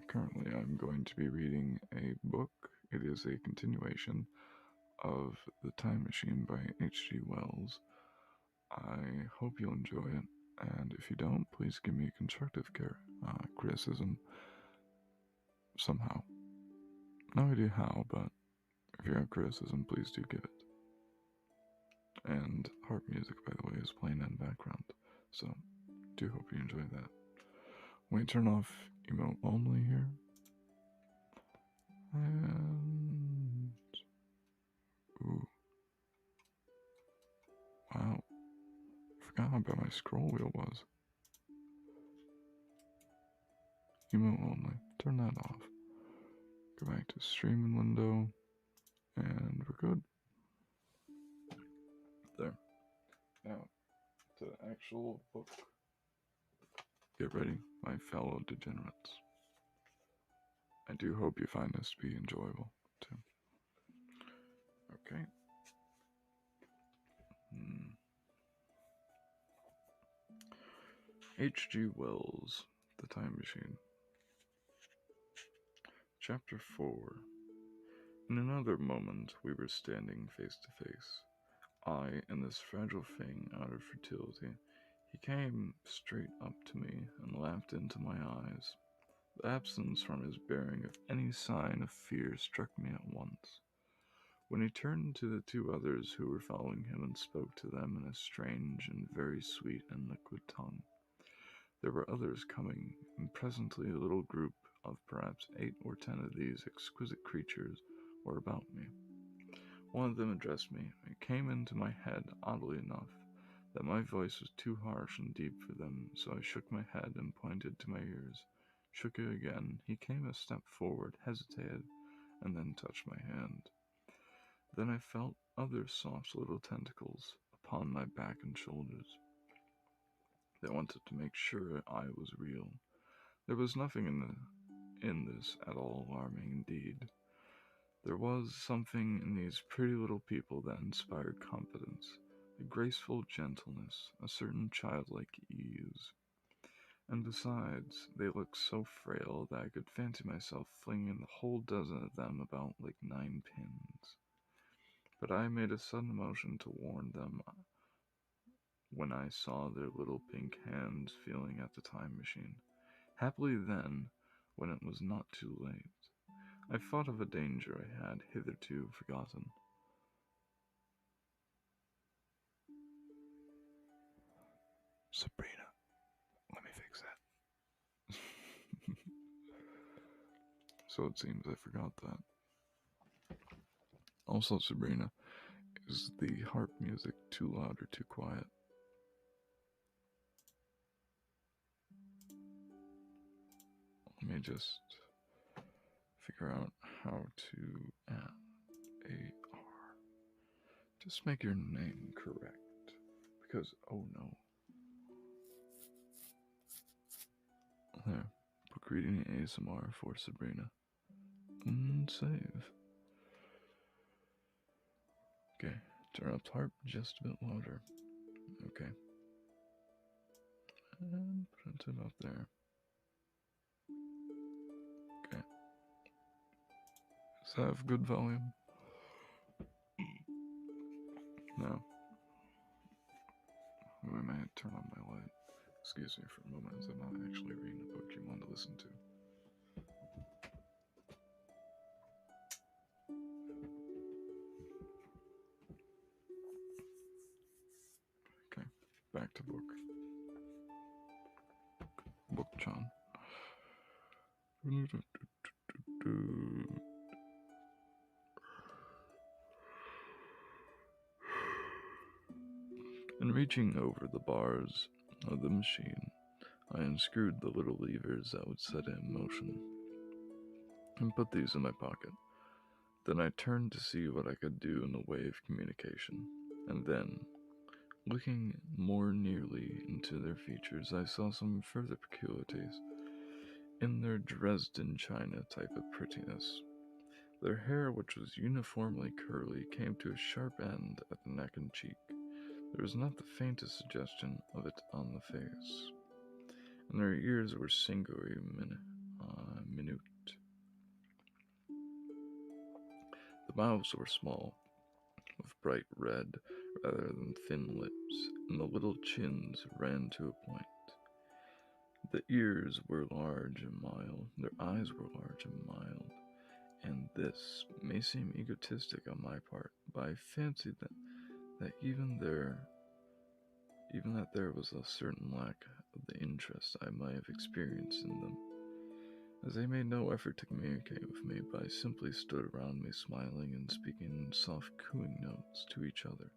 Currently, I'm going to be reading a book. It is a continuation of The Time Machine by H.G.Wells. I hope you'll enjoy it, and if you don't, please give me constructive criticism somehow. No idea how, but if you have criticism, please do give it. And harp music, by the way, is playing in the background, so do hope you enjoy that. We turn off emote only here. And ooh, wow, forgot how bad my scroll wheel was. Emote only, turn that off. Go back to streaming window, and we're good. There. Now, to the actual book. Get ready, my fellow degenerates. I do hope you find this to be enjoyable, too. Okay. H.G. Wells, The Time Machine. Chapter 4. In another moment, we were standing face to face. I and this fragile thing out of fertility. He came straight up to me and laughed into my eyes. The absence from his bearing of any sign of fear struck me at once. When he turned to the two others who were following him and spoke to them in a strange and very sweet and liquid tongue. There were others coming, and presently a little group of perhaps 8 or 10 of these exquisite creatures were about me. One of them addressed me. It came into my head, oddly enough, that my voice was too harsh and deep for them, so I shook my head and pointed to my ears. Shook it again. He came a step forward, hesitated, and then touched my hand. Then I felt other soft little tentacles upon my back and shoulders. They wanted to make sure I was real. There was nothing in this at all alarming indeed. There was something in these pretty little people that inspired confidence, a graceful gentleness, a certain childlike ease. And besides, they looked so frail that I could fancy myself flinging the whole dozen of them about like 9 pins. But I made a sudden motion to warn them when I saw their little pink hands feeling at the time machine. Happily then, when it was not too late, I thought of a danger I had hitherto forgotten. Sabrina, let me fix that. So it seems I forgot that. Also, Sabrina, is the harp music too loud or too quiet? Let me just figure out how to add a R. Just make your name correct. Because, oh no. There. Book reading ASMR for Sabrina. And save. Okay. Turn up the harp just a bit louder. Okay. And put it up there. Okay. Does that have good volume? No. We might turn on my light. Excuse me for a moment, as I'm not actually reading a book you want to listen to. Okay, back to book. Book John. In reaching over the bars of the machine, I unscrewed the little levers that would set it in motion, and put these in my pocket. Then I turned to see what I could do in the way of communication, and then, looking more nearly into their features, I saw some further peculiarities in their Dresden china type of prettiness. Their hair, which was uniformly curly, came to a sharp end at the neck and cheek. There was not the faintest suggestion of it on the face, and their ears were singularly minute. mouths were small, with bright red rather than thin lips, and the little chins ran to a point. The ears were large and mild, their eyes were large and mild, and this may seem egotistic on my part, but I fancied that even that there was a certain lack of the interest I might have experienced in them, as they made no effort to communicate with me, but simply stood around me smiling and speaking in soft cooing notes to each other.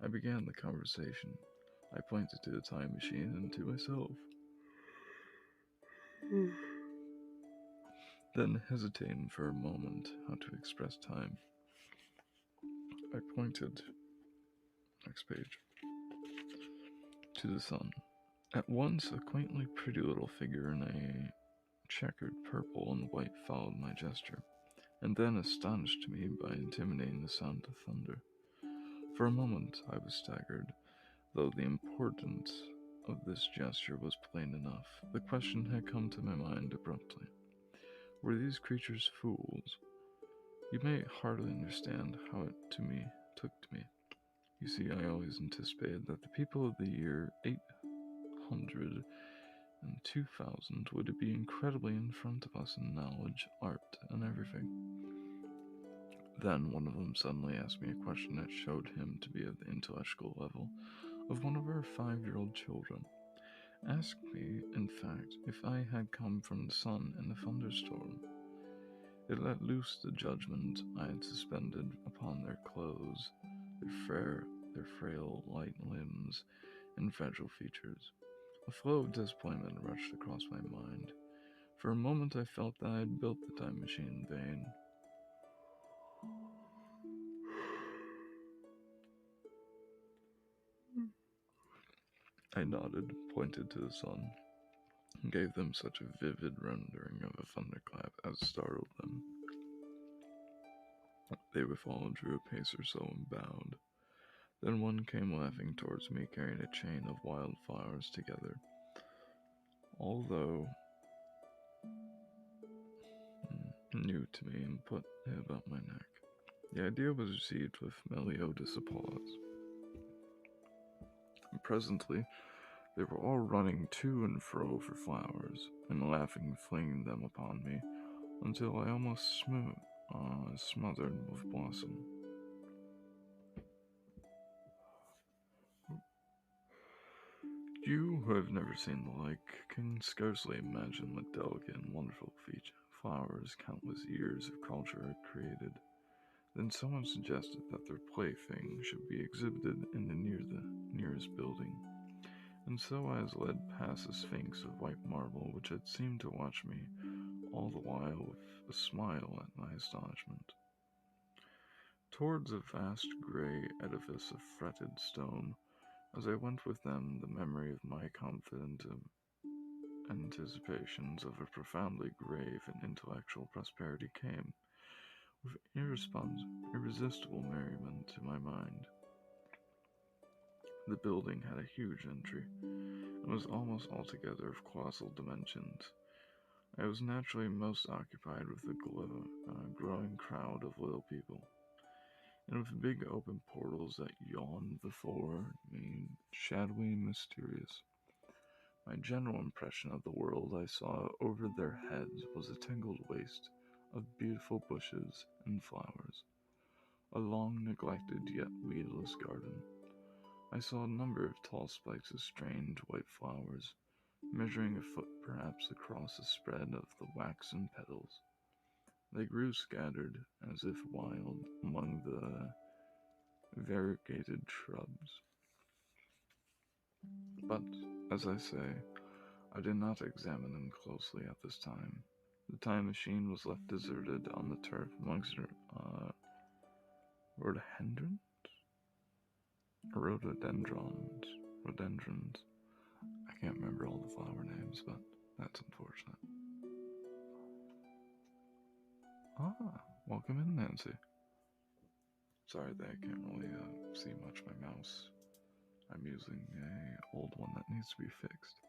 I began the conversation. I pointed to the time machine and to myself. Then, hesitating for a moment how to express time, I pointed, next page, to the sun. At once, a quaintly pretty little figure in a checkered purple and white followed my gesture, and then astonished me by intimidating the sound of thunder. For a moment I was staggered, though the importance of this gesture was plain enough. The question had come to my mind abruptly. Were these creatures fools? You may hardly understand how it took to me. You see, I always anticipated that the people of the year 800 and 2000 would be incredibly in front of us in knowledge, art, and everything. Then one of them suddenly asked me a question that showed him to be of the intellectual level of one of our 5-year-old children. Asked me, in fact, if I had come from the sun in a thunderstorm. It let loose the judgment I had suspended upon their clothes, their frail, light limbs, and fragile features. A flow of disappointment rushed across my mind. For a moment I felt that I had built the time machine in vain. I nodded, pointed to the sun, and gave them such a vivid rendering of a thunderclap as startled them. They with all drew a pace or so and bowed. Then one came laughing towards me, carrying a chain of wildflowers together. Although new to me, and put it about my neck. The idea was received with melodious applause. And presently, they were all running to and fro for flowers, and laughing, flinging them upon me, until I almost smothered with blossom. You who have never seen the like can scarcely imagine what delicate and wonderful flowers countless years of culture had created. Then someone suggested that their plaything should be exhibited in the nearest building, and so I was led past a sphinx of white marble which had seemed to watch me all the while with a smile at my astonishment. Towards a vast grey edifice of fretted stone, as I went with them, the memory of my confident anticipations of a profoundly grave and intellectual prosperity came, with irresistible merriment to my mind. The building had a huge entry, and was almost altogether of colossal dimensions. I was naturally most occupied with the growing crowd of little people, and with big open portals that yawned before me, shadowy and mysterious. My general impression of the world I saw over their heads was a tangled waste of beautiful bushes and flowers, a long-neglected yet weedless garden. I saw a number of tall spikes of strange white flowers, measuring a foot perhaps across the spread of the waxen petals. They grew scattered, as if wild, among the variegated shrubs. But, as I say, I did not examine them closely at this time. The time machine was left deserted on the turf amongst rhododendrons. I can't remember all the flower names, but that's unfortunate. Welcome in, Nancy. Sorry that I can't really see much of my mouse. I'm using a old one that needs to be fixed.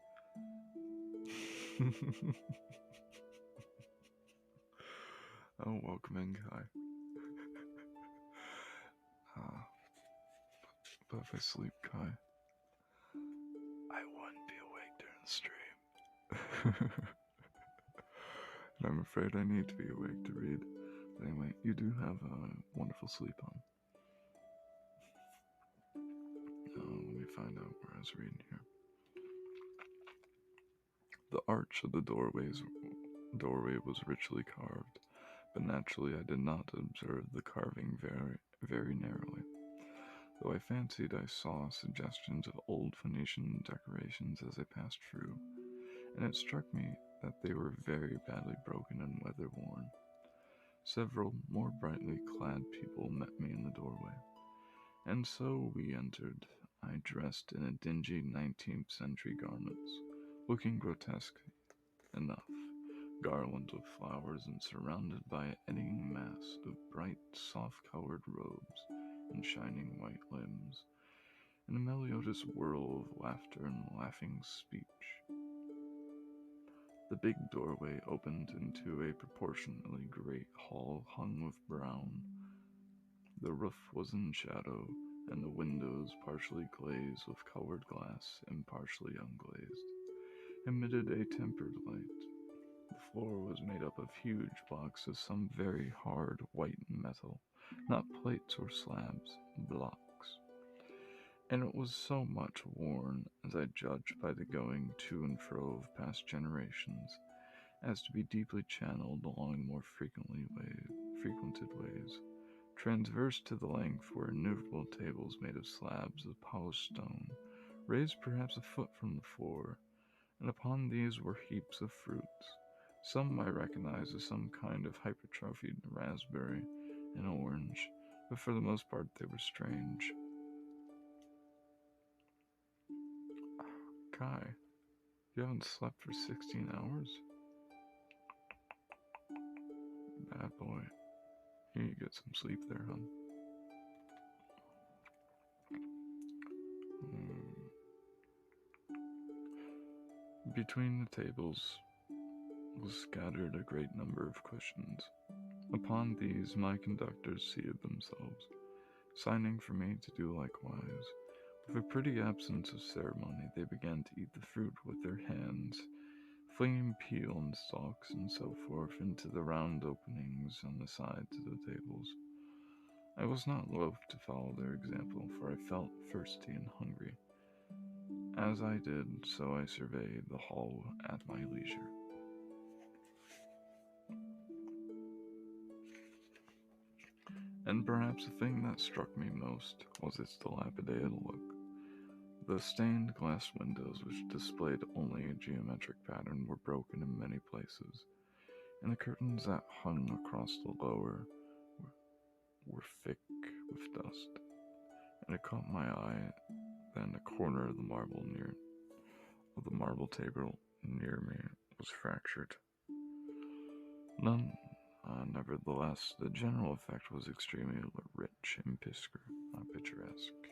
Oh, welcome in, Kai. But if I sleep, Kai, I wouldn't be awake during the stream. And I'm afraid I need to be awake to read. But anyway, you do have a wonderful sleep on. Let me find out where I was reading here. The arch of the doorway was richly carved, but naturally I did not observe the carving very narrowly, though I fancied I saw suggestions of old Phoenician decorations as I passed through, and it struck me that they were very badly broken and weather-worn. Several more brightly clad people met me in the doorway, and so we entered. I dressed in a dingy 19th century garments, looking grotesque enough, garlanded with flowers and surrounded by an eddying mass of bright, soft-colored robes and shining white limbs, and a melodious whirl of laughter and laughing speech. The big doorway opened into a proportionately great hall hung with brown. The roof was in shadow, and the windows, partially glazed with colored glass and partially unglazed, emitted a tempered light. The floor was made up of huge blocks of some very hard white metal, not plates or slabs, blocks. And it was so much worn, as I judged by the going to and fro of past generations, as to be deeply channeled along more frequented ways. Transverse to the length were innumerable tables made of slabs of polished stone, raised perhaps a foot from the floor, and upon these were heaps of fruits. Some I recognized as some kind of hypertrophied raspberry and orange, but for the most part they were strange. Kai, you haven't slept for 16 hours? Bad boy. You need to get some sleep there, hon. Between the tables was scattered a great number of cushions. Upon these my conductors seated themselves, signing for me to do likewise. With a pretty absence of ceremony, they began to eat the fruit with their hands, flinging peel and stalks and so forth into the round openings on the sides of the tables. I was not loath to follow their example, for I felt thirsty and hungry. As I did, so I surveyed the hall at my leisure. And perhaps the thing that struck me most was its dilapidated look. The stained glass windows, which displayed only a geometric pattern, were broken in many places, and the curtains that hung across the lower were thick with dust. And it caught my eye that a corner of the marble table near me was fractured. Nevertheless, the general effect was extremely rich and picturesque.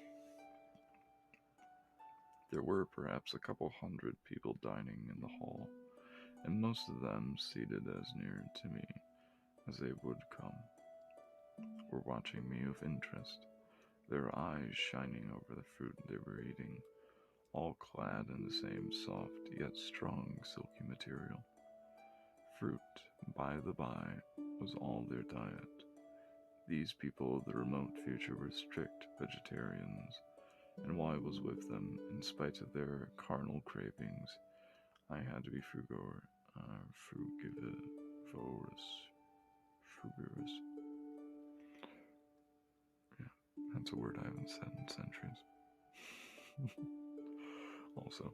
There were perhaps a couple hundred people dining in the hall, and most of them seated as near to me as they would come, were watching me with interest, their eyes shining over the fruit they were eating, all clad in the same soft yet strong silky material. Fruit, by the by, was all their diet. These people of the remote future were strict vegetarians, and while I was with them, in spite of their carnal cravings, I had to be frugivorous. Yeah, that's a word I haven't said in centuries. Also,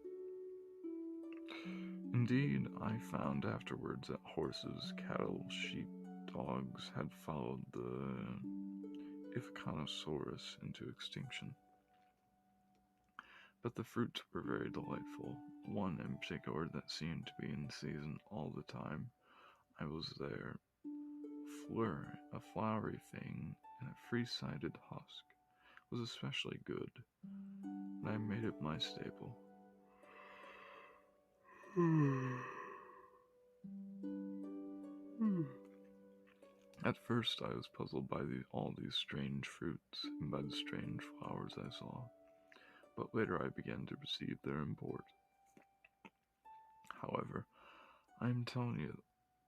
indeed, I found afterwards that horses, cattle, sheep, dogs had followed the Ipcanosaurus into extinction. But the fruits were very delightful, one in particular that seemed to be in season all the time I was there. A flowery thing in a three-sided husk was especially good, and I made it my staple. At first I was puzzled by all these strange fruits and by the strange flowers I saw, but later I began to perceive their import. However, I am telling you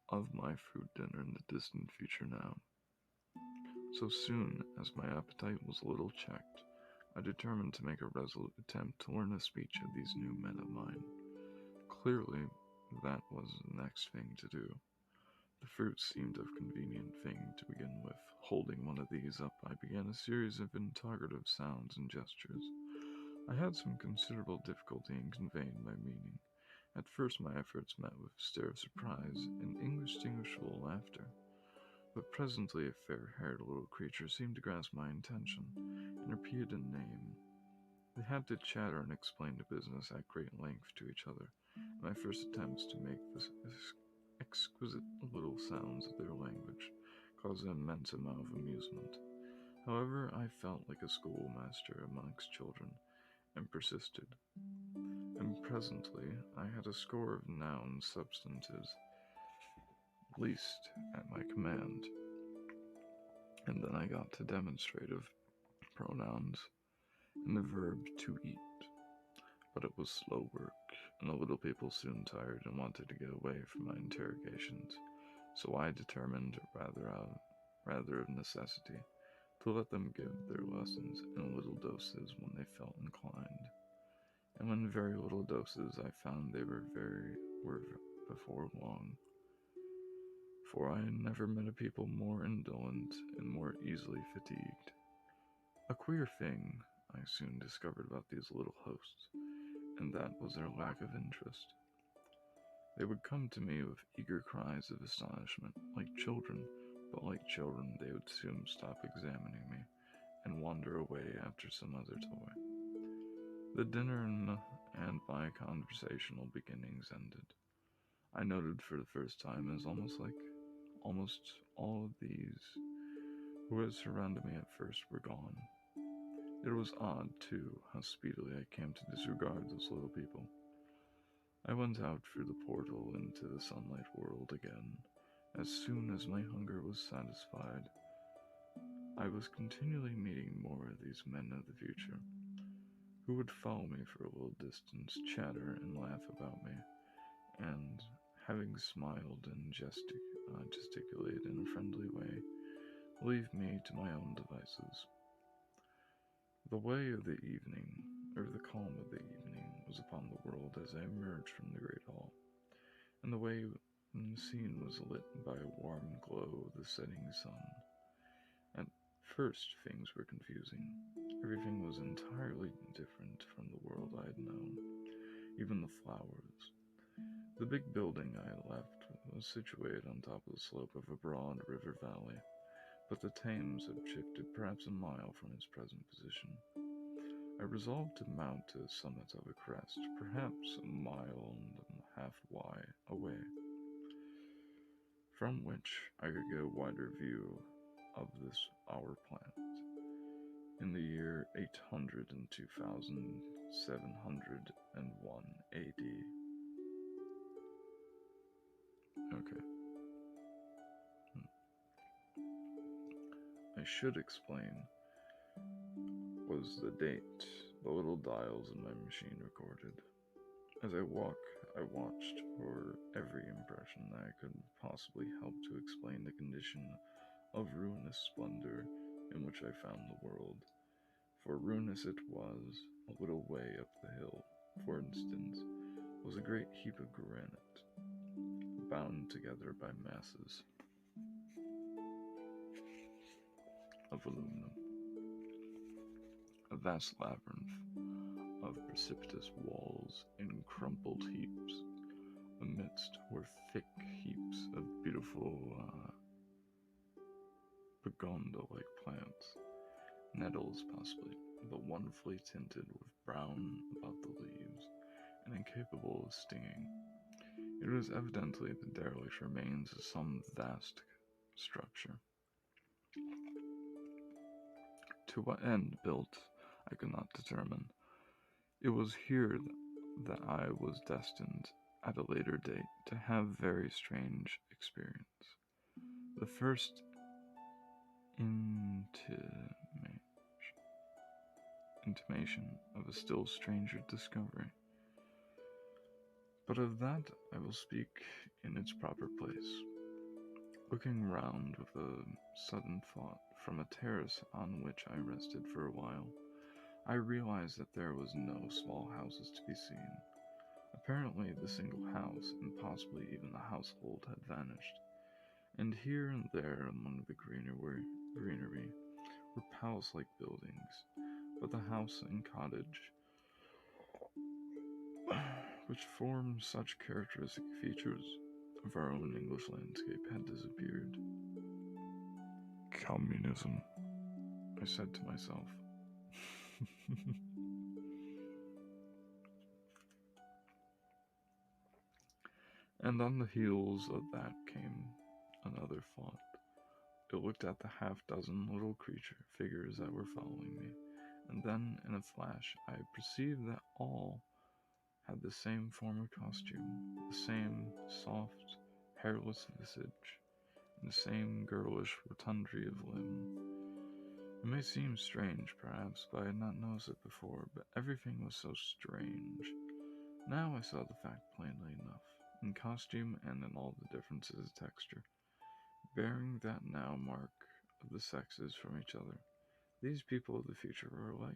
of my fruit dinner in the distant future now. So soon as my appetite was a little checked, I determined to make a resolute attempt to learn the speech of these new men of mine. Clearly, that was the next thing to do. The fruit seemed a convenient thing to begin with. Holding one of these up, I began a series of interrogative sounds and gestures. I had some considerable difficulty in conveying my meaning. At first my efforts met with a stare of surprise and indistinguishable laughter, but presently a fair-haired little creature seemed to grasp my intention, and repeated a name. They had to chatter and explain the business at great length to each other, and my first attempts to make the exquisite little sounds of their language caused an immense amount of amusement. However, I felt like a schoolmaster amongst children, and persisted. And presently I had a score of noun substantives least at my command, and then I got to demonstrative pronouns and the verb to eat. But it was slow work, and the little people soon tired and wanted to get away from my interrogations, so I determined, rather of necessity, to let them give their lessons in little doses when they felt inclined. And when very little doses, I found they were before long, for I had never met a people more indolent and more easily fatigued. A queer thing I soon discovered about these little hosts, and that was their lack of interest. They would come to me with eager cries of astonishment, like children, but like children they would soon stop examining me and wander away after some other toy. The dinner and my conversational beginnings ended. I noted for the first time as almost all of these who had surrounded me at first were gone. It was odd, too, how speedily I came to disregard those little people. I went out through the portal into the sunlight world again. As soon as my hunger was satisfied, I was continually meeting more of these men of the future, who would follow me for a little distance, chatter and laugh about me, and, having smiled and gesticulated in a friendly way, leave me to my own devices. The way of the evening, or the calm of the evening, was upon the world as I emerged from the great hall, and the way and the scene was lit by a warm glow of the setting sun. At first things were confusing. Everything was entirely different from the world I had known, even the flowers. The big building I had left was situated on top of the slope of a broad river valley, but the Thames had shifted perhaps a mile from its present position. I resolved to mount to the summit of a crest, perhaps a mile and a half away, from which I could get a wider view of this our planet. In the year 802,701 AD. Okay. I should explain was the date the little dials in my machine recorded. As I watched for every impression that I could possibly help to explain the condition of ruinous splendor in which I found the world. For ruinous it was, a little way up the hill, for instance, was a great heap of granite, bound together by masses of aluminum. A vast labyrinth of precipitous walls and crumpled heaps. Amidst were thick heaps of beautiful pagoda-like plants, nettles possibly, but wonderfully tinted with brown about the leaves, and incapable of stinging. It was evidently the derelict remains of some vast structure. To what end built, I could not determine. It was here that I was destined, at a later date, to have very strange experience. The first intimation intimation of a still stranger discovery. But of that I will speak in its proper place. Looking round with a sudden thought from a terrace on which I rested for a while, I realized that there was no small houses to be seen. Apparently the single house, and possibly even the household, had vanished, and here and there among the greenery were palace-like buildings, but the house and cottage, which formed such characteristic features of our own English landscape, had disappeared. Communism, I said to myself. And on the heels of that came another thought. I looked at the half-dozen little figures that were following me, and then, in a flash, I perceived that all had the same form of costume, the same soft, hairless visage, and the same girlish rotundity of limb. It may seem strange, perhaps, but I had not noticed it before, but everything was so strange. Now I saw the fact plainly enough, in costume and in all the differences of texture, bearing that now mark of the sexes from each other. These people of the future were alike.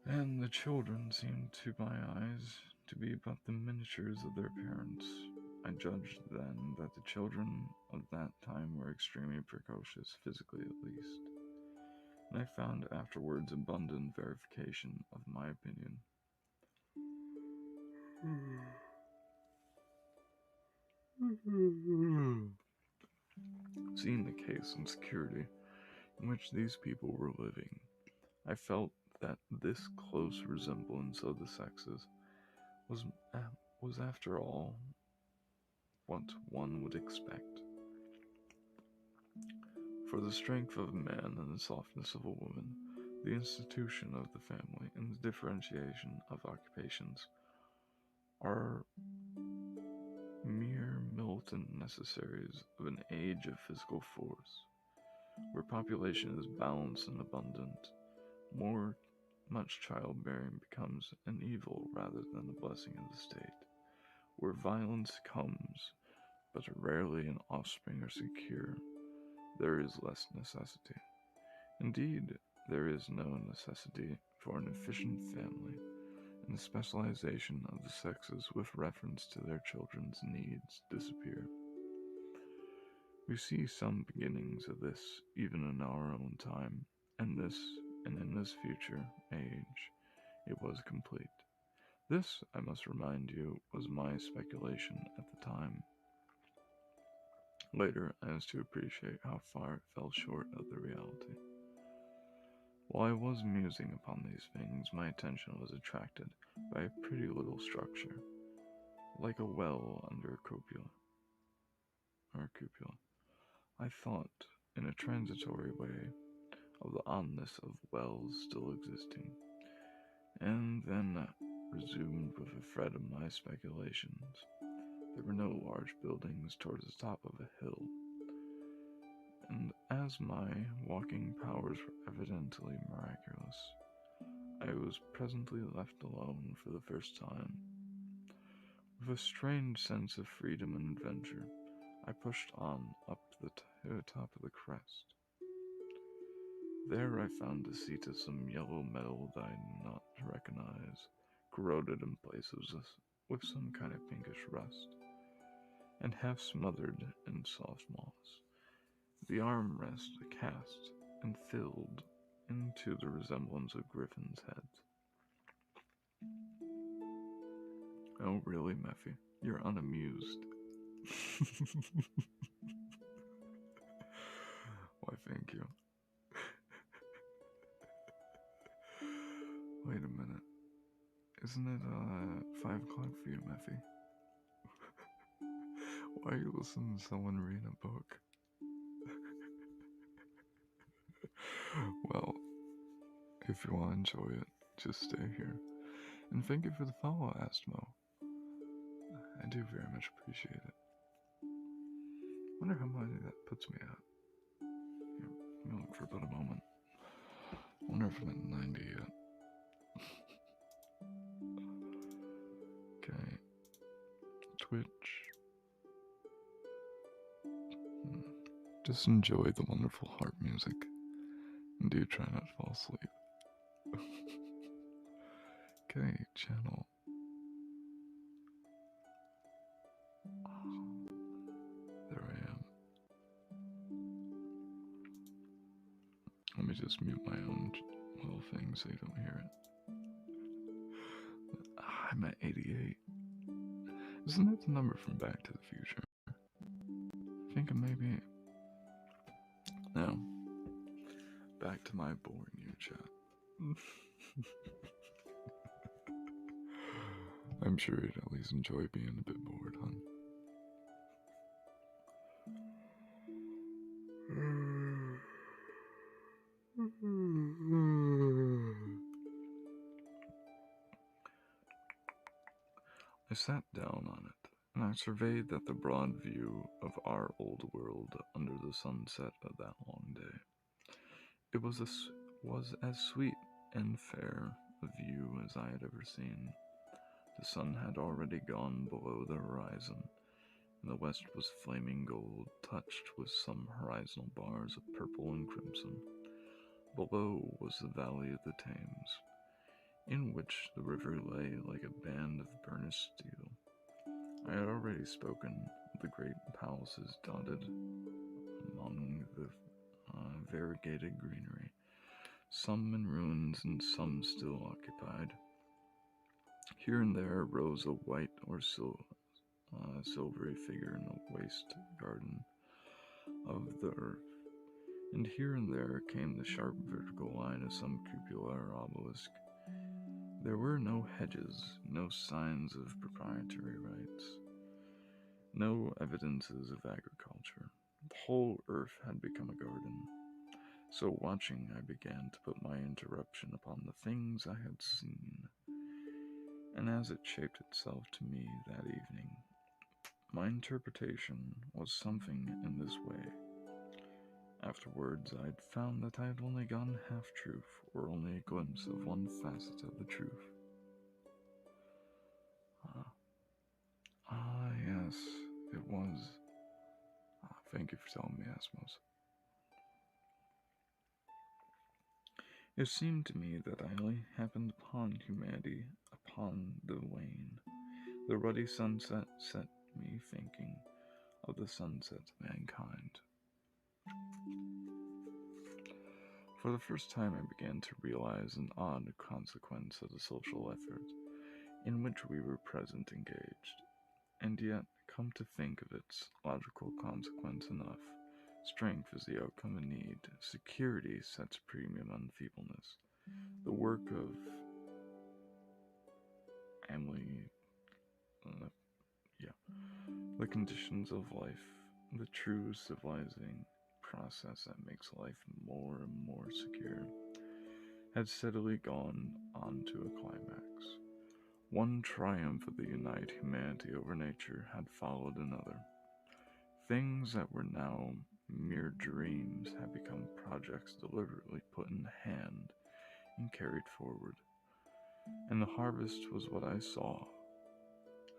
And the children seemed to my eyes to be but the miniatures of their parents. I judged then that the children of that time were extremely precocious, physically at least, and I found afterwards abundant verification of my opinion. Seeing the case and security in which these people were living, I felt that this close resemblance of the sexes was after all what one would expect. For the strength of a man and the softness of a woman, the institution of the family and the differentiation of occupations are mere militant necessaries of an age of physical force, where population is balanced and abundant. Much childbearing becomes an evil rather than a blessing of the state. Where violence comes, but rarely an offspring are secure, there is less necessity. Indeed, there is no necessity for an efficient family, and the specialization of the sexes with reference to their children's needs disappear. We see some beginnings of this even in our own time, and in this future age, it was complete. This, I must remind you, was my speculation at the time. Later, I was to appreciate how far it fell short of the reality. While I was musing upon these things, my attention was attracted by a pretty little structure, like a well under a cupola. I thought, in a transitory way, of the oddness of wells still existing, and then resumed with a thread of my speculations. There were no large buildings towards the top of a hill, and as my walking powers were evidently miraculous, I was presently left alone for the first time. With a strange sense of freedom and adventure, I pushed on up to the top of the crest. There I found a seat of some yellow metal that I did not recognize, corroded in places with some kind of pinkish rust, and half smothered in soft moss. The armrest cast and filled into the resemblance of griffins' heads. Oh, really, Meffy? You're unamused. Why, thank you. Wait a minute. Isn't it 5 o'clock for you, Meffy? Why are you listening to someone reading a book? Well, if you want to enjoy it, just stay here. And thank you for the follow, Astmo. I do very much appreciate it. Wonder how much that puts me at. Here, let me look for about a moment. I wonder if I'm at 90 yet. Okay. Twitch. Just enjoy the wonderful harp music. And do try not to fall asleep. Okay, channel. There I am. Let me just mute my own little thing so you don't hear it. I'm at 88. Isn't that the number from Back to the Future? I think it may be. Now, back to my boring you chat. I'm sure you'd at least enjoy being a bit bored, huh? I sat down on it, and I surveyed the broad view of our old world under the sunset of that long day. It was as sweet and fair a view as I had ever seen. The sun had already gone below the horizon, and the west was flaming gold, touched with some horizontal bars of purple and crimson. Below was the valley of the Thames, in which the river lay like a band of burnished steel. I had already spoken of the great palaces dotted among the variegated greenery, some in ruins and some still occupied. Here and there rose a white or silvery figure in a waste garden of the earth, and here and there came the sharp vertical line of some cupola or obelisk. There were no hedges, no signs of proprietary rights, no evidences of agriculture. The whole earth had become a garden. So watching, I began to put my interruption upon the things I had seen, and as it shaped itself to me that evening, my interpretation was something in this way. Afterwards, I'd found that I had only gotten half-truth, or only a glimpse of one facet of the truth. Yes, it was. Thank you for telling me, Asmos. It seemed to me that I only happened upon humanity upon the wane. The ruddy sunset set me thinking of the sunset of mankind. For the first time I began to realize an odd consequence of the social effort in which we were present engaged, and yet, come to think of its logical consequence enough, strength is the outcome of need, security sets premium on feebleness. The work of the conditions of life, the true civilizing process that makes life more and more secure, had steadily gone on to a climax. One triumph of the united humanity over nature had followed another. Things that were now mere dreams had become projects deliberately put in hand and carried forward. And the harvest was what I saw.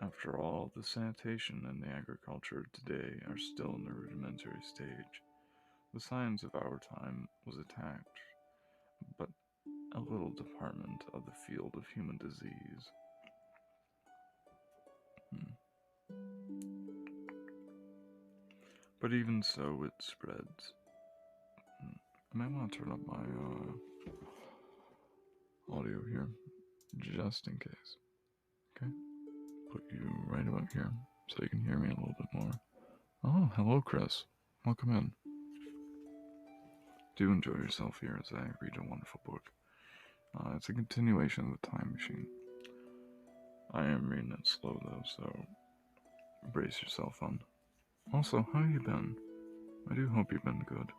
After all, the sanitation and the agriculture of today are still in the rudimentary stage. The science of our time was attacked, but a little department of the field of human disease. But even so, it spreads. I might want to turn up my audio here, just in case. Okay? Put you right about here, so you can hear me a little bit more. Oh, hello, Chris. Welcome in. Do enjoy yourself here as I read a wonderful book. It's a continuation of The Time Machine. I am reading it slow, though, so brace yourself on. Also, how have you been? I do hope you've been good.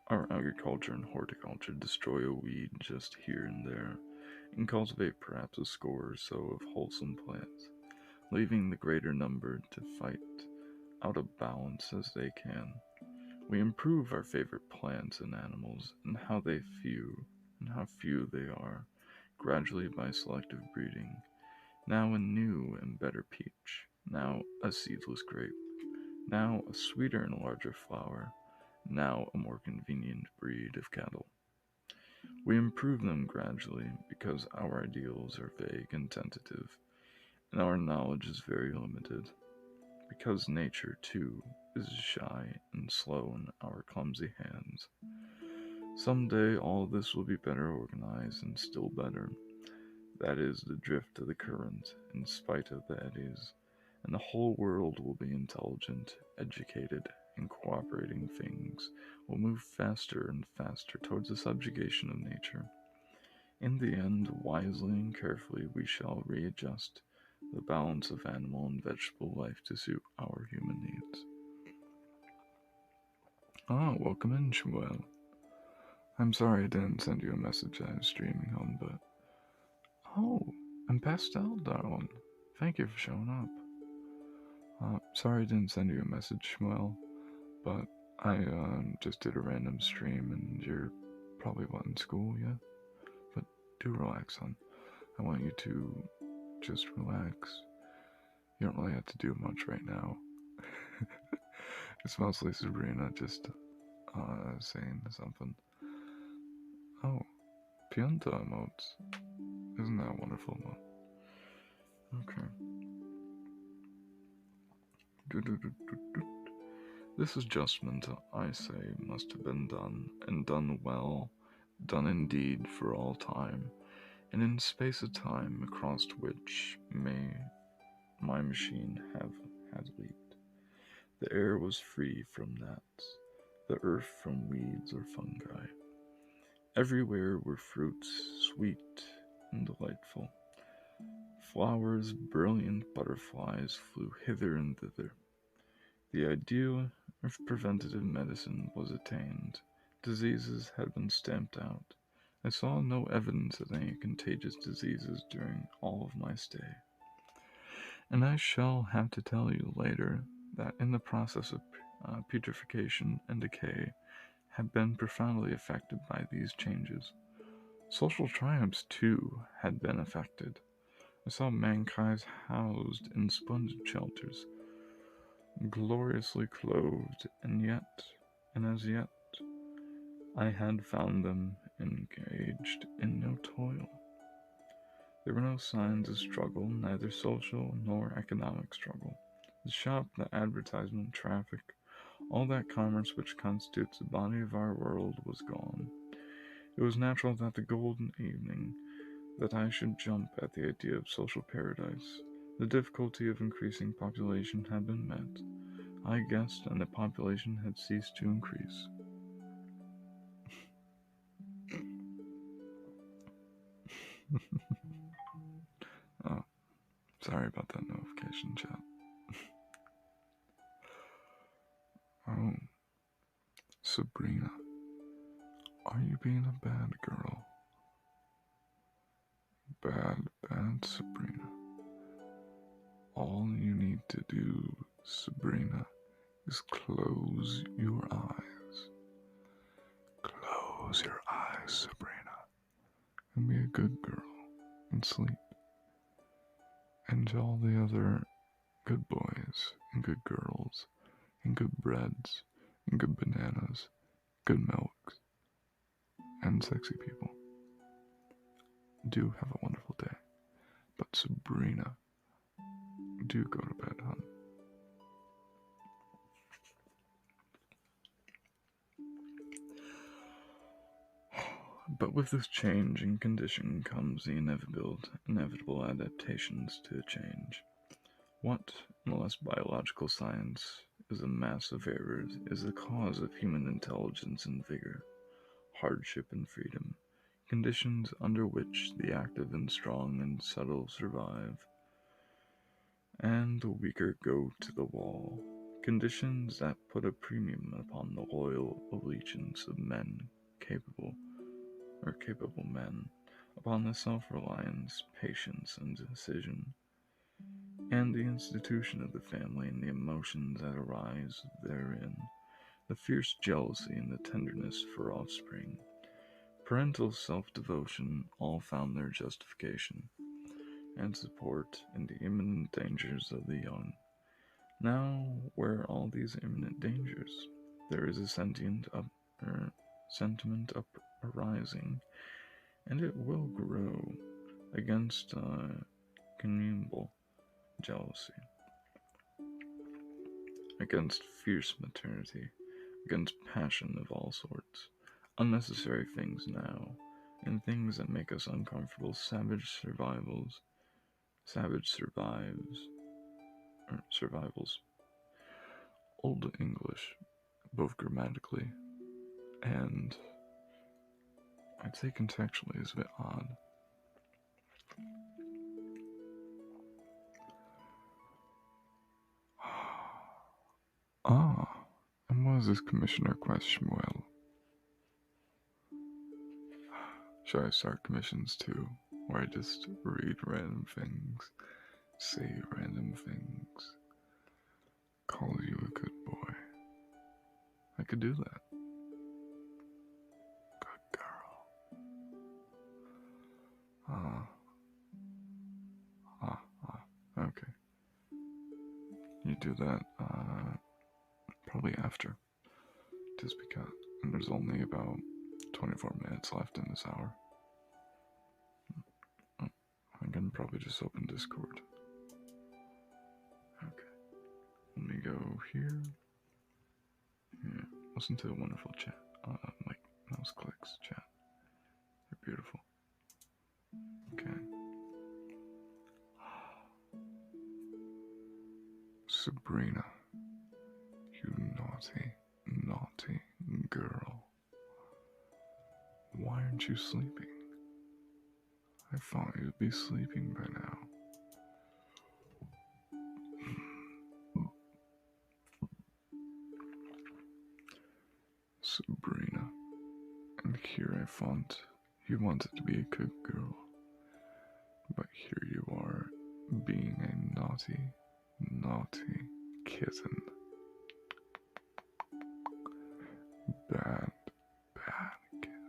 Our agriculture and horticulture destroy a weed just here and there, and cultivate perhaps a score or so of wholesome plants, leaving the greater number to fight out of balance as they can. We improve our favorite plants and animals and how few they are, gradually by selective breeding. Now a new and better peach, now a seedless grape, now a sweeter and larger flower, now a more convenient breed of cattle. We improve them gradually because our ideals are vague and tentative, and our knowledge is very limited, because nature, too, is shy and slow in our clumsy hands. Some day all this will be better organized and still better. That is the drift of the current, in spite of the eddies, and the whole world will be intelligent, educated, and cooperating things will move faster and faster towards the subjugation of nature. In the end, wisely and carefully, we shall readjust the balance of animal and vegetable life to suit our human needs. Ah, welcome in, H.G.Wells. I'm sorry I didn't send you a message I was streaming on, but... Oh, and Pastel, darling. Thank you for showing up. Sorry I didn't send you a message, H.G.Wells, but I just did a random stream and you're probably in school, yeah? But do relax, son. I want you to just relax. You don't really have to do much right now. It's mostly Sabrina just saying something. Oh, Pianta emotes. Isn't that wonderful? Okay. This adjustment, I say, must have been done, and done well, done indeed for all time, and in space of time across which my machine had leaped. The air was free from gnats, the earth from weeds or fungi. Everywhere were fruits, sweet and delightful. Flowers, brilliant butterflies flew hither and thither. The ideal of preventative medicine was attained. Diseases had been stamped out. I saw no evidence of any contagious diseases during all of my stay. And I shall have to tell you later that in the process of putrefaction and decay had been profoundly affected by these changes. Social triumphs, too, had been affected. I saw mankind housed in splendid shelters, gloriously clothed, and as yet, I had found them engaged in no toil. There were no signs of struggle, neither social nor economic struggle. The shop, the advertisement, traffic, all that commerce which constitutes the body of our world was gone. It was natural that the golden evening, that I should jump at the idea of social paradise. The difficulty of increasing population had been met, I guessed, and the population had ceased to increase. Oh, sorry about that notification, chat. Oh, Sabrina, are you being a bad girl? Bad Sabrina. All you need to do, Sabrina, is close your eyes. Close your eyes, Sabrina, and be a good girl and sleep. And to all the other good boys and good girls and good breads and good bananas, good milk, and sexy people, do have a wonderful day. But Sabrina, do go to bed, hon. But with this change in condition comes the inevitable adaptations to the change. What, unless biological science is a mass of errors, is the cause of human intelligence and vigor, hardship and freedom, conditions under which the active and strong and subtle survive, and the weaker go to the wall, conditions that put a premium upon the loyal allegiance of capable men, upon the self-reliance, patience, and decision, and the institution of the family and the emotions that arise therein, the fierce jealousy and the tenderness for offspring, parental self-devotion all found their justification and support in the imminent dangers of the young. Now, where are all these imminent dangers? There is a sentiment arising, and it will grow against communal jealousy, against fierce maternity, against passion of all sorts, unnecessary things now, and things that make us uncomfortable. Survivals. Old English, both grammatically and I'd say contextually, is a bit odd. And what is this commissioner H.G.Wells? Should I start commissions too, where I just read random things, say random things, call you a good boy? I could do that. Good girl. Okay. You do that, probably after. Just because, and there's only about 24 minutes left in this hour. I can probably just open Discord. Okay. Let me go here. Yeah. Listen to the wonderful chat. Like mouse clicks chat. They're beautiful. Okay. Sabrina, you naughty girl. Why aren't you sleeping? I thought you'd be sleeping by now. Sabrina, and here I thought you wanted to be a good girl, but here you are, being a naughty kitten. Bad kitten.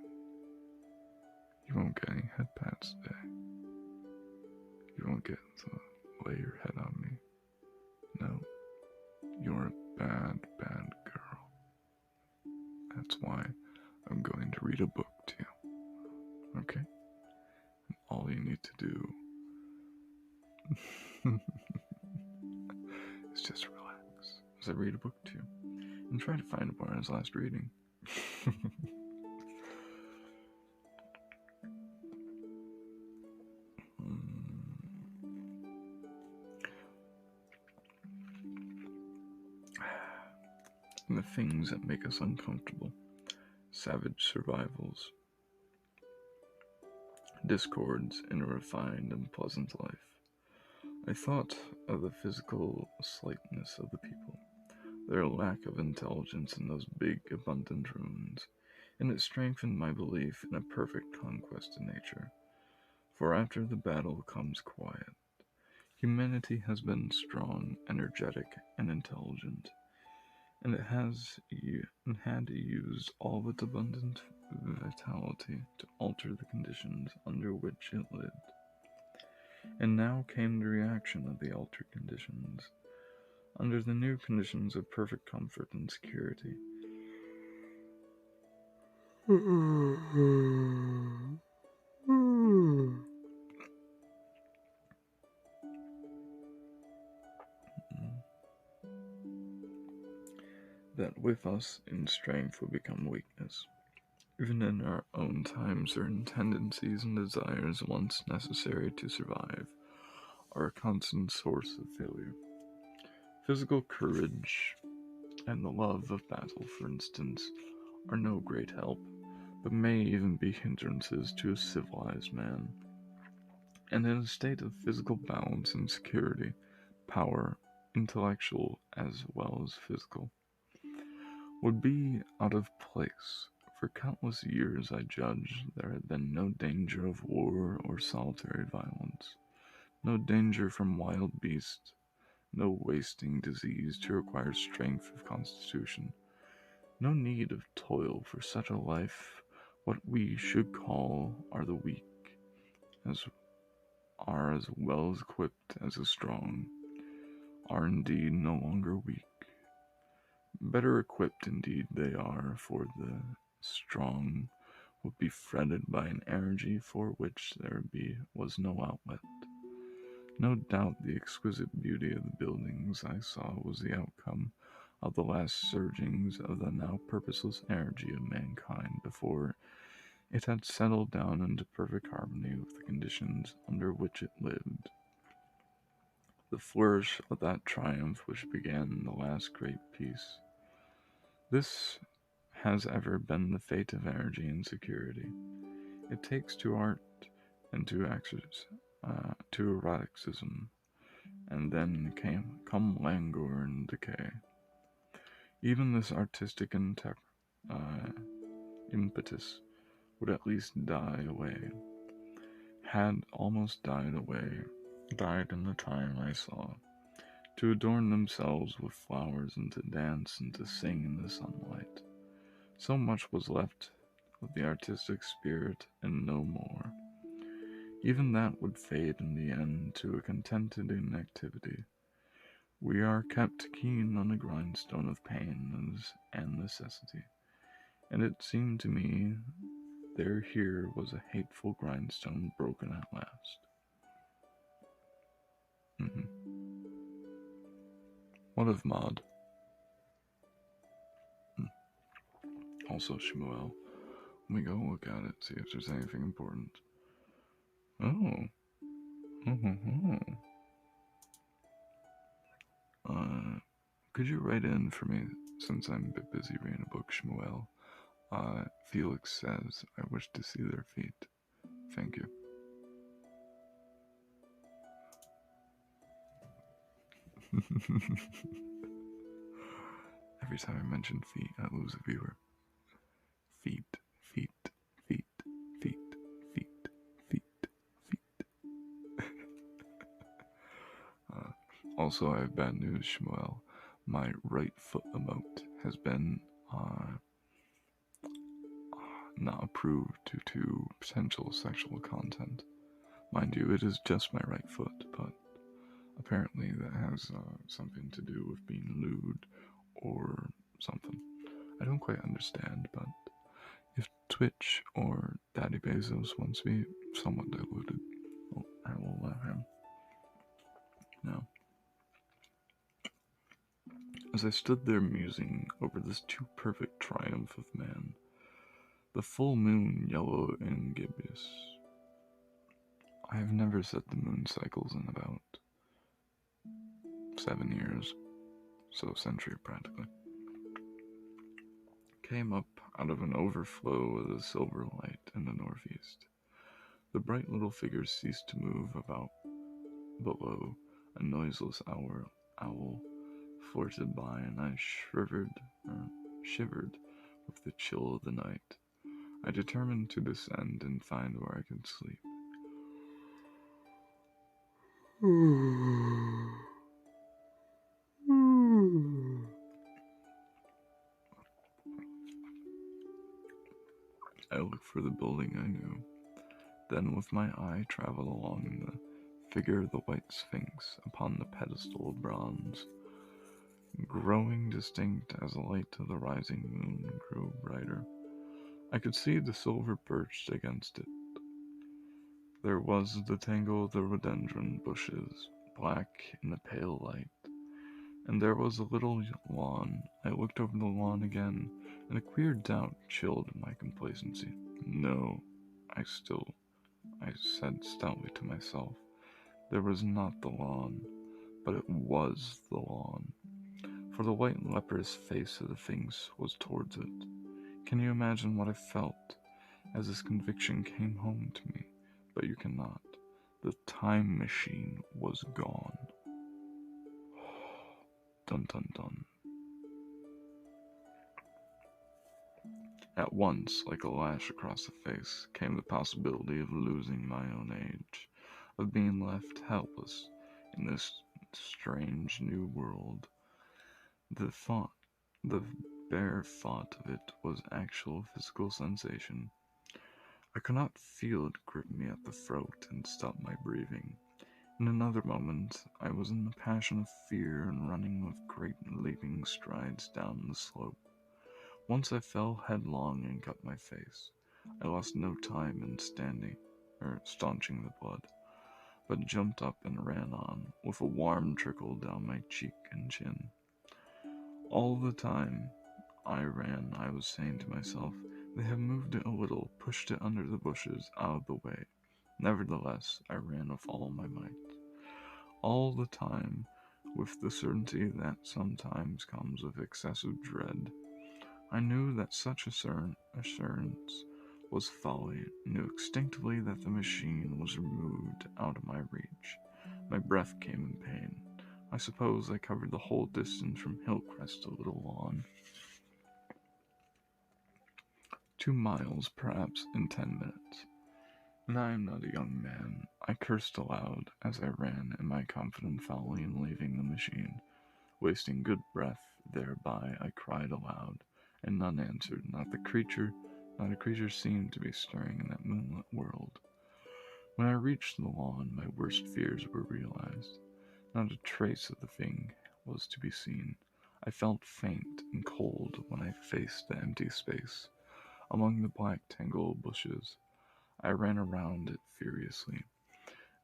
You won't get any head pats today. You won't get to lay your head on me. No, you're a bad girl. That's why I'm going to read a book to you. Okay? And all you need to do is just relax as I read a book to you. And try to find where I was last reading. And the things that make us uncomfortable. Savage survivals. Discords in a refined and pleasant life. I thought of the physical slightness of the people, their lack of intelligence in those big, abundant ruins, and it strengthened my belief in a perfect conquest of nature. For after the battle comes quiet. Humanity has been strong, energetic, and intelligent, and it had used all of its abundant vitality to alter the conditions under which it lived. And now came the reaction of the altered conditions, under the new conditions of perfect comfort and security. That with us in strength will become weakness. Even in our own time, certain tendencies and desires once necessary to survive are a constant source of failure. Physical courage and the love of battle, for instance, are no great help, but may even be hindrances to a civilized man. And in a state of physical balance and security, power, intellectual as well as physical, would be out of place For countless years I judged there had been no danger of war or solitary violence, no danger from wild beasts, no wasting disease to require strength of constitution, no need of toil for such a life. What we should call are the weak, are as well equipped as the strong, are indeed no longer weak. Better equipped indeed they are, for the strong would be fretted by an energy for which was no outlet. No doubt the exquisite beauty of the buildings I saw was the outcome of the last surgings of the now purposeless energy of mankind before it had settled down into perfect harmony with the conditions under which it lived. The flourish of that triumph which began the last great peace. This has ever been the fate of energy and security. It takes to art and to eroticism, and then come languor and decay. Even this artistic impetus would at least die away, had almost died in the time I saw, to adorn themselves with flowers and to dance and to sing in the sunlight. So much was left of the artistic spirit and no more. Even that would fade in the end to a contented inactivity. We are kept keen on the grindstone of pain and necessity, and it seemed to me here was a hateful grindstone broken at last. What of Maud? Also, Shmuel. Let me go look at it, see if there's anything important. Oh. Could you write in for me, since I'm a bit busy reading a book, Shmuel? Felix says, I wish to see their feet. Thank you. Every time I mention feet, I lose a viewer. Feet, feet, feet, feet, feet, feet, feet. Also, I have bad news, Shmuel. My right foot emote has been not approved due to potential sexual content. Mind you, it is just my right foot, but apparently that has something to do with being lewd or something. I don't quite understand, but if Twitch or Daddy Bezos wants to be somewhat diluted, I will allow him. Now, as I stood there musing over this too perfect triumph of man, the full moon yellow and gibbous. I have never set the moon cycles in about 7 years, so a century practically. Came up out of an overflow of the silver light in the northeast. The bright little figures ceased to move about below. A noiseless owl flirted by, and I shivered with the chill of the night. I determined to descend and find where I could sleep. I looked for the building I knew. Then with my eye traveled along the figure of the white sphinx upon the pedestal of bronze, growing distinct as the light of the rising moon grew brighter. I could see the silver perched against it. There was the tangle of the rhododendron bushes, black in the pale light, and there was a little lawn. I looked over the lawn again, and a queer doubt chilled my complacency. No, I said stoutly to myself, there was not the lawn, but it was the lawn, for the white leprous face of the sphinx was towards it. Can you imagine what I felt as this conviction came home to me? But you cannot. The time machine was gone. Dun dun dun. At once, like a lash across the face, came the possibility of losing my own age, of being left helpless in this strange new world. The thought, the bare thought of it was actual physical sensation. I could not feel it grip me at the throat and stop my breathing. In another moment, I was in the passion of fear and running with great leaping strides down the slope. Once I fell headlong and cut my face. I lost no time in staunching the blood, but jumped up and ran on, with a warm trickle down my cheek and chin. All the time I ran, I was saying to myself, they have moved it a little, pushed it under the bushes, out of the way. Nevertheless, I ran with all my might. All the time, with the certainty that sometimes comes with excessive dread. I knew that such assurance was folly, knew instinctively that the machine was removed out of my reach. My breath came in pain. I suppose I covered the whole distance from Hillcrest to Little Lawn. 2 miles, perhaps, in 10 minutes. And I am not a young man. I cursed aloud as I ran in my confident folly in leaving the machine. Wasting good breath, thereby I cried aloud, and none answered, not a creature seemed to be stirring in that moonlit world. When I reached the lawn, my worst fears were realized. Not a trace of the thing was to be seen. I felt faint and cold when I faced the empty space. Among the black tangled bushes, I ran around it furiously,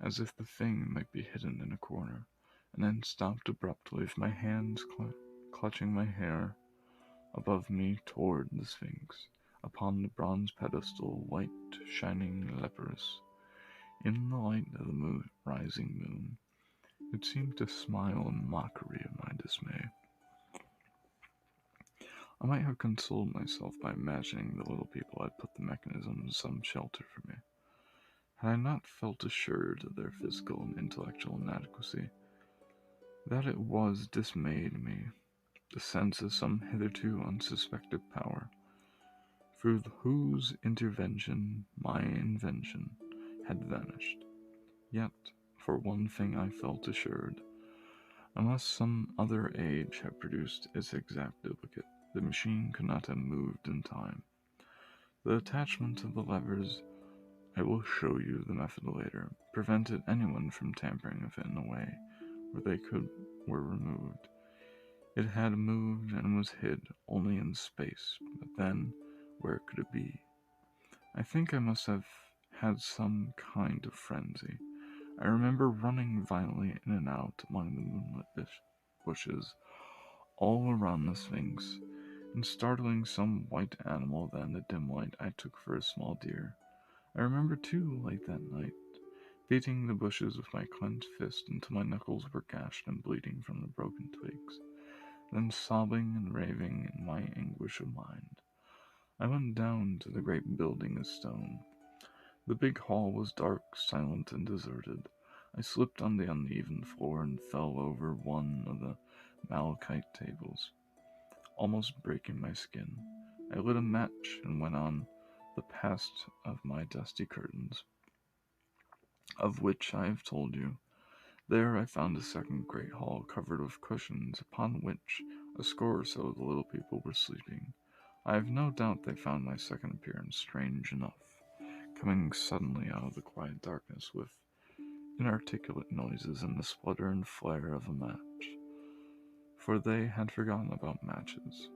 as if the thing might be hidden in a corner, and then stopped abruptly with my hands clutching my hair. Above me toward the Sphinx, upon the bronze pedestal, white, shining, leprous. In the light of the rising moon, it seemed to smile in mockery of my dismay. I might have consoled myself by imagining the little people had put the mechanism in some shelter for me, had I not felt assured of their physical and intellectual inadequacy. That it was dismayed me, the sense of some hitherto unsuspected power, through whose intervention my invention had vanished. Yet, for one thing I felt assured, unless some other age had produced its exact duplicate, the machine could not have moved in time. The attachment of the levers, I will show you the method later, prevented anyone from tampering with it in a way where they were removed. It had moved and was hid only in space, but then, where could it be? I think I must have had some kind of frenzy. I remember running violently in and out among the moonlit bushes, all around the Sphinx, and startling some white animal that in the dim light I took for a small deer. I remember too, late that night, beating the bushes with my clenched fist until my knuckles were gashed and bleeding from the broken twigs, then sobbing and raving in my anguish of mind. I went down to the great building of stone. The big hall was dark, silent, and deserted. I slipped on the uneven floor and fell over one of the malachite tables, almost breaking my skin. I lit a match and went on the past of my dusty curtains, of which I have told you. There I found a second great hall covered with cushions, upon which a score or so of the little people were sleeping. I have no doubt they found my second appearance strange enough, coming suddenly out of the quiet darkness with inarticulate noises and the splutter and flare of a match, for they had forgotten about matches.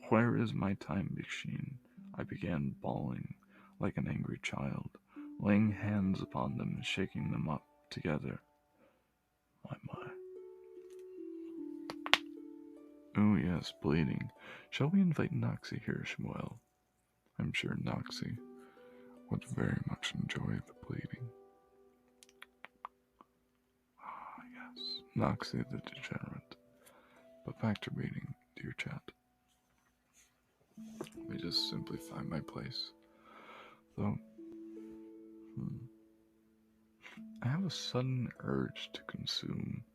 Where is my time machine? I began bawling like an angry child, laying hands upon them and shaking them up together. My. Oh yes, bleeding. Shall we invite Noxie here, H.G.Wells? I'm sure Noxie would very much enjoy the bleeding. Ah, yes, Noxie the degenerate. But back to reading, dear chat. Let me just simply find my place. Though, I have a sudden urge to consume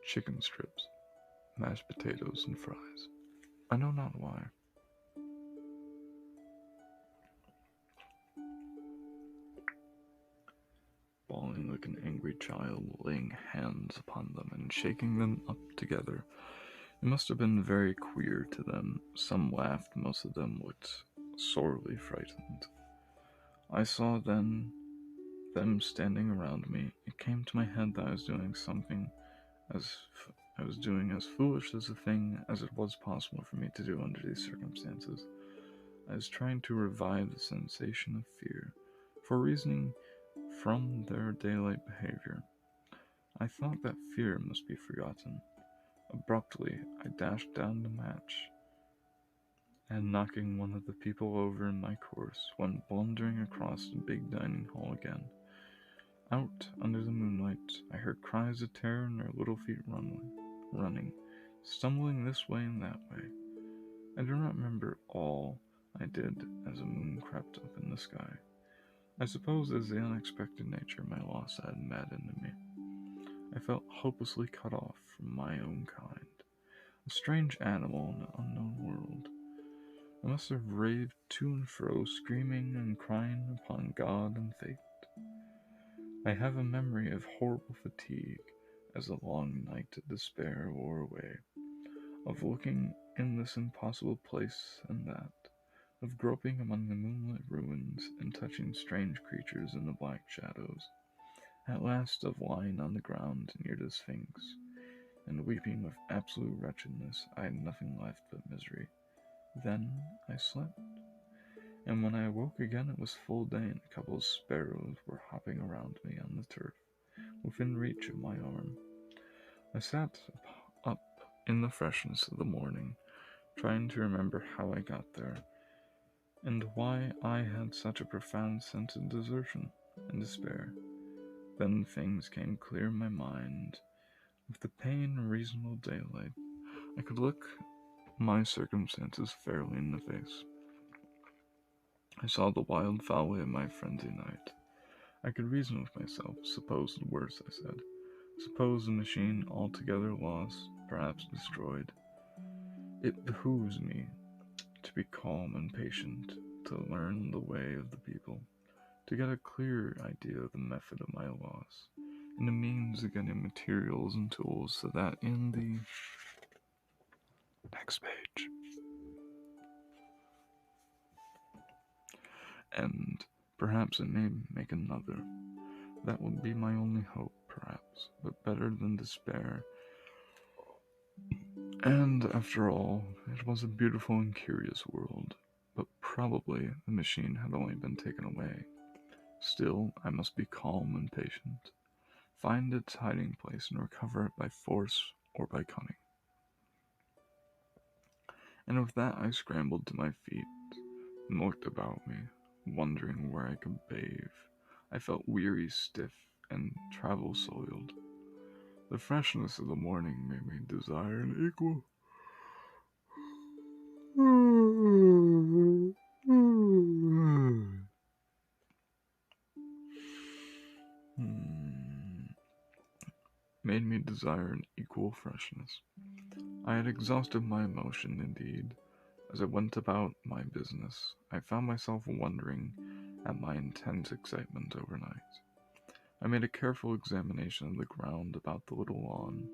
chicken strips, mashed potatoes, and fries. I know not why. falling like an angry child, laying hands upon them and shaking them up together. It must have been very queer to them. Some laughed, most of them looked sorely frightened. I saw then them standing around me. It came to my head that I was doing something I was doing as foolish as a thing as it was possible for me to do under these circumstances. I was trying to revive the sensation of fear, for reasoning from their daylight behavior. I thought that fear must be forgotten. Abruptly, I dashed down the match, and knocking one of the people over in my course, went blundering across the big dining hall again. Out under the moonlight, I heard cries of terror and their little feet running, stumbling this way and that way. I do not remember all I did as the moon crept up in the sky. I suppose it is the unexpected nature of my loss that had maddened me. I felt hopelessly cut off from my own kind, a strange animal in an unknown world. I must have raved to and fro, screaming and crying upon God and fate. I have a memory of horrible fatigue as the long night of despair wore away, of looking in this impossible place and that, of groping among the moonlit ruins and touching strange creatures in the black shadows, at last of lying on the ground near the Sphinx, and weeping with absolute wretchedness. I had nothing left but misery. Then I slept, and when I awoke again it was full day, and a couple of sparrows were hopping around me on the turf, within reach of my arm. I sat up in the freshness of the morning, trying to remember how I got there, and why I had such a profound sense of desertion and despair. Then things came clear in my mind. With the pain and reasonable daylight, I could look my circumstances fairly in the face. I saw the wild folly of my frenzy night. I could reason with myself. Suppose the worst, I said. Suppose the machine altogether lost, perhaps destroyed. It behooves me to be calm and patient, to learn the way of the people, to get a clear idea of the method of my loss, and the means of getting materials and tools, so that in the next page, and perhaps it may make another. That would be my only hope, perhaps, but better than despair. And after all, it was a beautiful and curious world, but probably the machine had only been taken away. Still, I must be calm and patient, find its hiding place and recover it by force or by cunning. And with that I scrambled to my feet and looked about me, wondering where I could bathe. I felt weary, stiff, and travel-soiled. The freshness of the morning made me desire an equal freshness. I had exhausted my emotion, indeed. As I went about my business, I found myself wondering at my intense excitement overnight. I made a careful examination of the ground about the little lawn.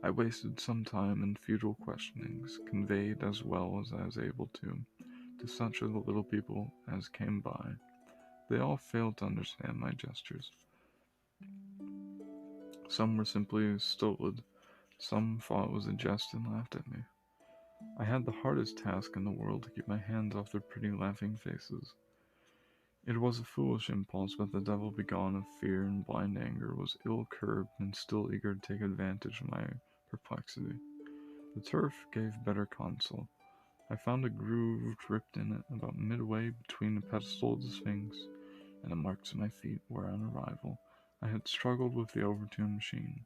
I wasted some time in futile questionings, conveyed as well as I was able to such of the little people as came by. They all failed to understand my gestures. Some were simply stolid, some thought it was a jest and laughed at me. I had the hardest task in the world to keep my hands off their pretty laughing faces. It was a foolish impulse, but the devil begone of fear and blind anger was ill-curbed and still eager to take advantage of my perplexity. The turf gave better counsel. I found a groove ripped in it about midway between the pedestal of the Sphinx and the marks of my feet where on arrival I had struggled with the overturned machine.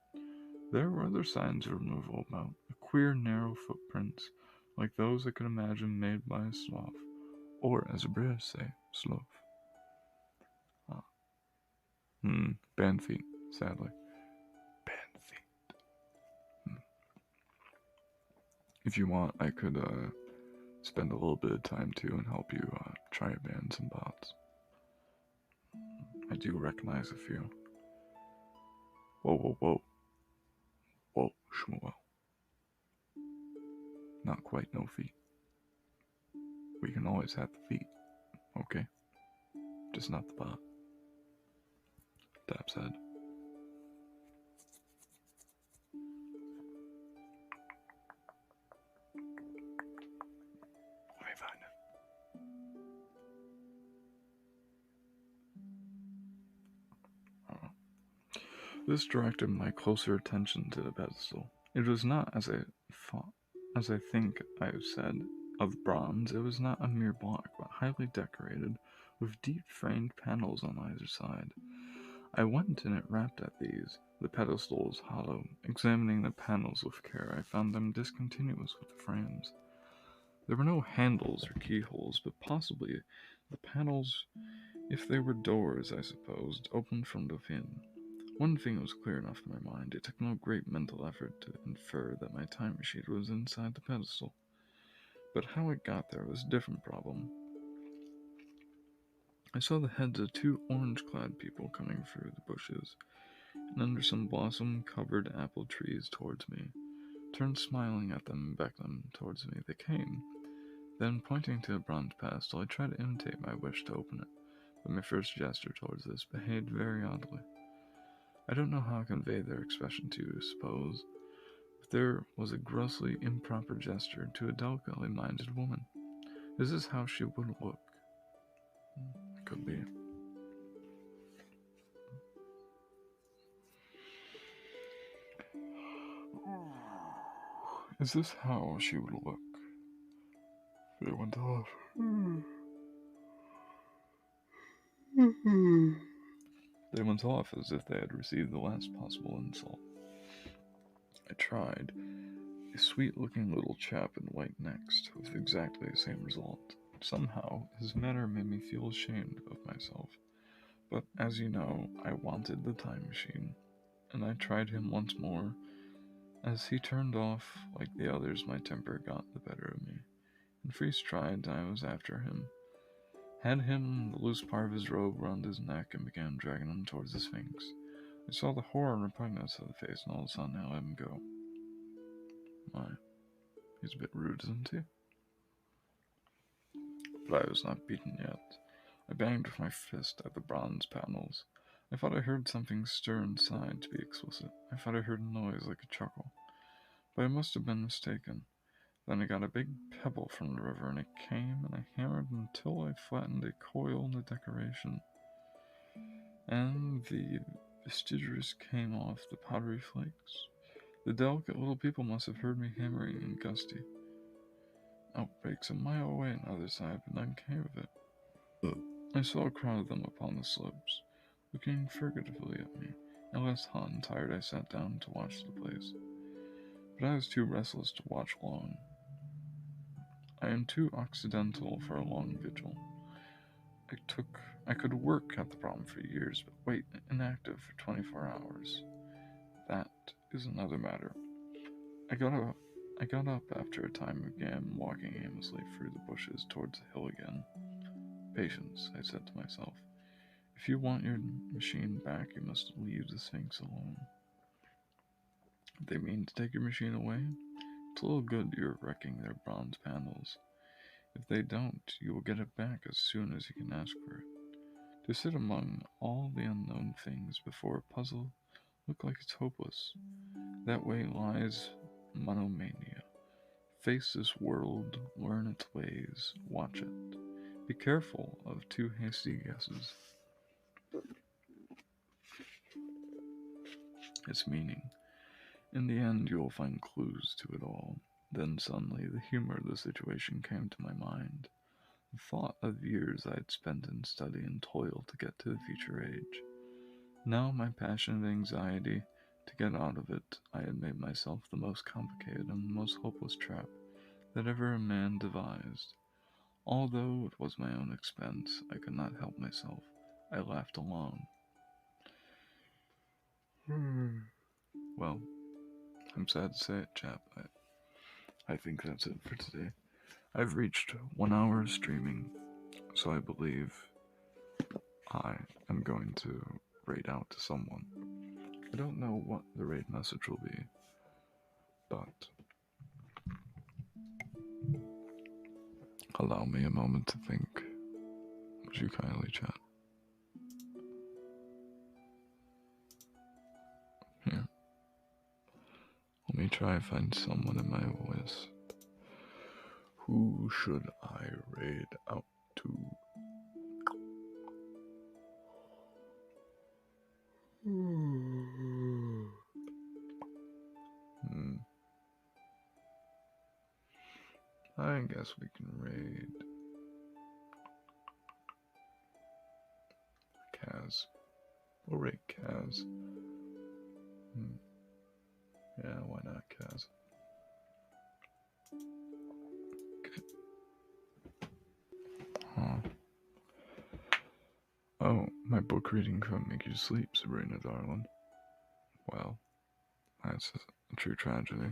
There were other signs of removal about, queer narrow footprints, like those I could imagine made by a sloth, or as the British say, sloth. Band feet, sadly. Band feet. If you want, I could spend a little bit of time too and help you try to ban some bots. I do recognize a few. Whoa, whoa, whoa. Whoa, Shmuel. Not quite no feet. We can always have the feet, okay? Just not the butt. Dab said. Let me find it. This directed my closer attention to the pedestal. It was not, as I think I have said, of bronze. It was not a mere block, but highly decorated, with deep framed panels on either side. I went and it rapped at these. The pedestal was hollow. Examining the panels with care, I found them discontinuous with the frames. There were no handles or keyholes, but possibly the panels, if they were doors, I supposed, opened from within. One thing was clear enough in my mind. It took no great mental effort to infer that my time machine was inside the pedestal. But how it got there was a different problem. I saw the heads of two orange-clad people coming through the bushes, and under some blossom-covered apple trees towards me. Turned smiling at them and beckoned them towards me. They came. Then, pointing to a bronze pedestal, I tried to imitate my wish to open it, but my first gesture towards this behaved very oddly. I don't know how I conveyed their expression to you, suppose, but there was a grossly improper gesture to a delicately minded woman. Is this how she would look? It could be. Is this how she would look? They went off. They went off as if they had received the last possible insult. I tried. A sweet-looking little chap in white next, with exactly the same result. Somehow, his manner made me feel ashamed of myself. But, as you know, I wanted the time machine, and I tried him once more. As he turned off like the others, my temper got the better of me. In 3 strides, I was after him, had him the loose part of his robe round his neck, and began dragging him towards the Sphinx. I saw the horror and repugnance of the face, and all of a sudden I let him go. My, he's a bit rude, isn't he? But I was not beaten yet. I banged with my fist at the bronze panels. I thought I heard something stir inside, to be explicit. I thought I heard a noise like a chuckle. But I must have been mistaken. Then I got a big pebble from the river, and it came, and I hammered until I flattened a coil in the decoration. And the vestiges came off the powdery flakes. The delicate little people must have heard me hammering and gusty. Outbreaks a mile away on the other side, but none came of it. I saw a crowd of them upon the slopes, looking furtively at me. At last, hot and tired, I sat down to watch the place. But I was too restless to watch long. I am too occidental for a long vigil. I could work at the problem for years, but wait inactive for 24 hours. That is another matter. I got up after a time and began walking aimlessly through the bushes towards the hill again. Patience, I said to myself. If you want your machine back, you must leave the Sphinx alone. If they mean to take your machine away, it's a little good you're wrecking their bronze panels. If they don't, you will get it back as soon as you can ask for it. To sit among all the unknown things before a puzzle look like it's hopeless. That way lies monomania. Face this world, learn its ways, watch it. Be careful of too hasty guesses. Its meaning. In the end, you will find clues to it all. Then suddenly the humor of the situation came to my mind. The thought of years I had spent in study and toil to get to the future age. Now my passionate anxiety to get out of it, I had made myself the most complicated and most hopeless trap that ever a man devised. Although it was my own expense, I could not help myself. I laughed alone. Well, I'm sad to say it, chap. I think that's it for today. I've reached 1 hour of streaming, so I believe I am going to raid out to someone. I don't know what the raid message will be, but allow me a moment to think. Would you kindly, chat? Here. Let me try and find someone in my voice. Who should I raid out to? I guess we can raid Kaz. We'll raid Kaz. Yeah, why not Kaz? Okay. Huh. Oh, my book reading couldn't make you sleep, Sabrina darling. Well, that's a true tragedy.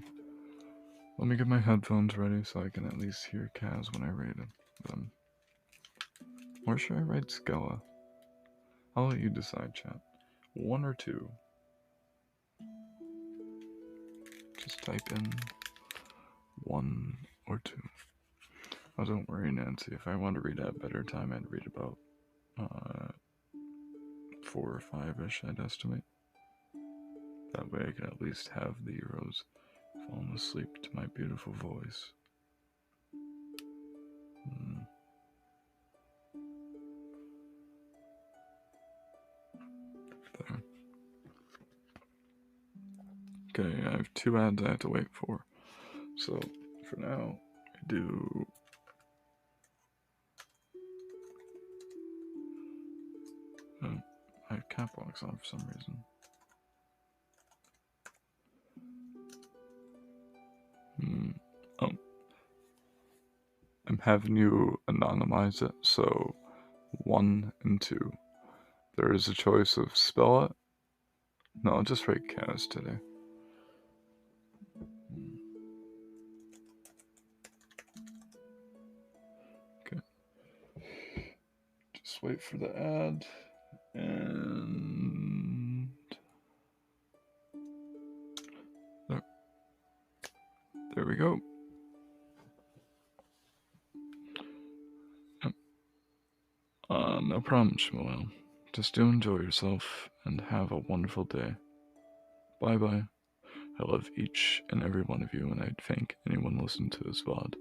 Let me get my headphones ready so I can at least hear Kaz when I raid them. Or should I raid Skella? I'll let you decide, chat. 1 or 2. Just type in 1 or 2. Oh, don't worry, Nancy. If I want to read at a better time, I'd read about 4 or 5-ish, I'd estimate. That way I can at least have the heroes falling asleep to my beautiful voice. There. Okay, I have 2 ads I have to wait for. So, for now, I do... I have cap locks on for some reason. Oh. I'm having you anonymize it, so 1 and 2. There is a choice of spell it. No, I'll just write Kaz today. Okay. Just wait for the ad. And... There we go. No problem, H.G.Wells. Just do enjoy yourself and have a wonderful day. Bye bye. I love each and every one of you, and I'd thank anyone listening to this VOD.